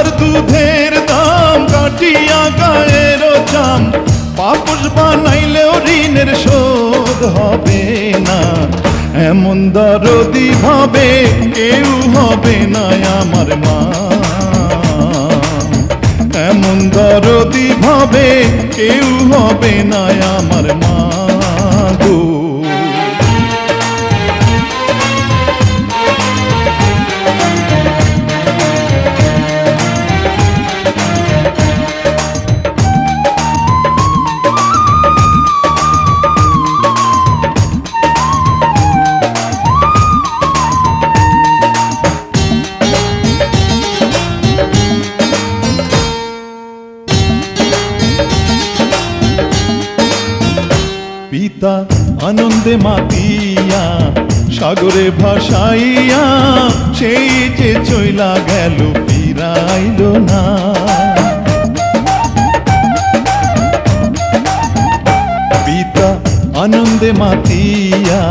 ধার দুধের দাম কাটিয়া গায়ের চাম, পাপস বানাইলেও ঋণের শোধ হবে না। এমন দরদি ভাবে কেউ হবে না আমার মা, এমন দরদি ভাবে কেউ হবে না আমার মা গো। পিতা আনন্দে মাতিয়া সাগরে ভাসাইয়া, সেই যে চইলা গেল ফিরাইল না। পিতা আনন্দে মাতিয়া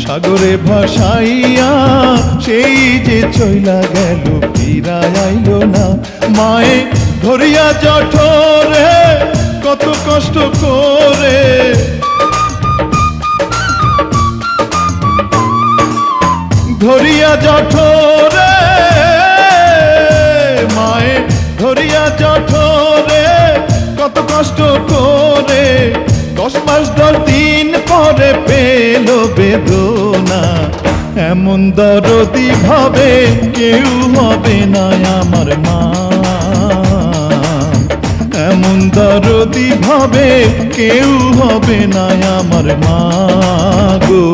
সাগরে ভাসাইয়া, সেই যে চইলা গেল ফিরাইল না। মায়ে ধরিয়া জঠরে কত কষ্ট করে, ধরিয়া জঠরে মায়ে ধরিয়া জঠরে কত কষ্ট করে, 10 মাস 10 দিন পরে পেল বেদনা। এমন দরদি ভাবে কেউ হবে না আমার মা, এমন দরদি ভাবে কেউ হবে না আমার মা গো।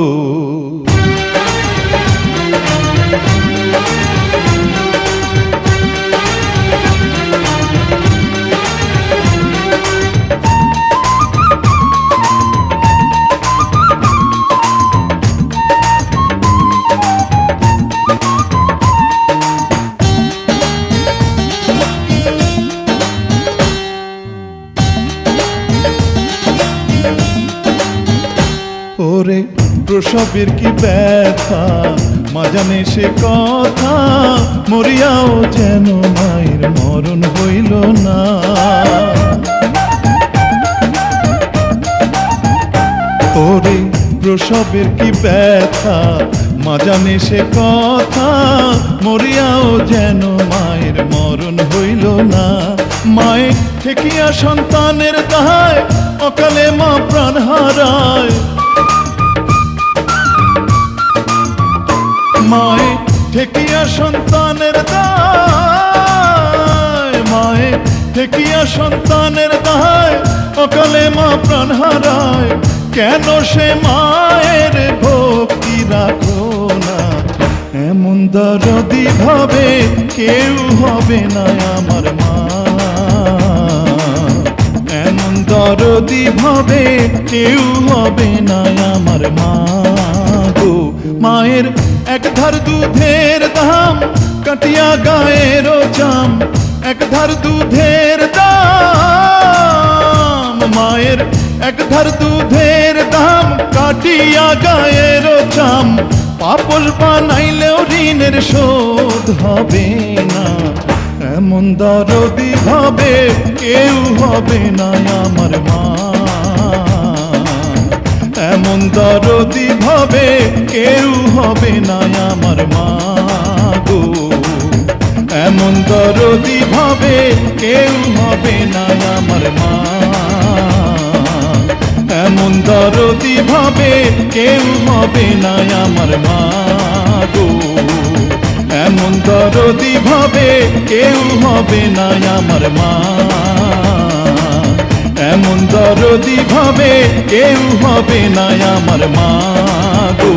ওরে প্রসবের কি ব্যথা মা জানে সে কথা, মরিয়াও যেন মায়ের মরণ হইল না। ওরে প্রসবের কি ব্যথা মা জানে সে কথা, মরিয়াও যেন মায়ের মরণ হইল না। মায়ে ঠেকিয়া সন্তানের দায় অকালে মা প্রাণ হারায়, মায়ে ঠেকিয়া সন্তানের দায়, মায়ে ঠেকিয়া সন্তানের দায় অকালে মা প্রাণ হারায়। কেন সে মায়ের ভক্তি রাখো না, এমন দরদি ভাবে কেউ হবে না আমার মা, এমন দরদি ভাবে কেউ হবে না আমার মা গো। মায়ের এক ধার দুধের দাম কাটিয়া গায়ের চাম, এক ধার দুধের দাম, মায়ের এক ধার দুধের দাম কাটিয়া গায়ের চাম, পাপস বানাইলেও ঋণের শোধ হবে না। এমন দরদি ভাবে কেউ হবে না আমার মা, এমন দরদি ভাবে কেউ হবে না আমার মা গো। এমন দরদি ভাবে কেউ হবে না আমার মা, এমন দরদি ভাবে কেউ হবে না আমার মা গো। এমন দরদি ভাবে কেউ হবে না আমার মা, এমন দরদি ভাবে কেউ হবে না আমার মা গো।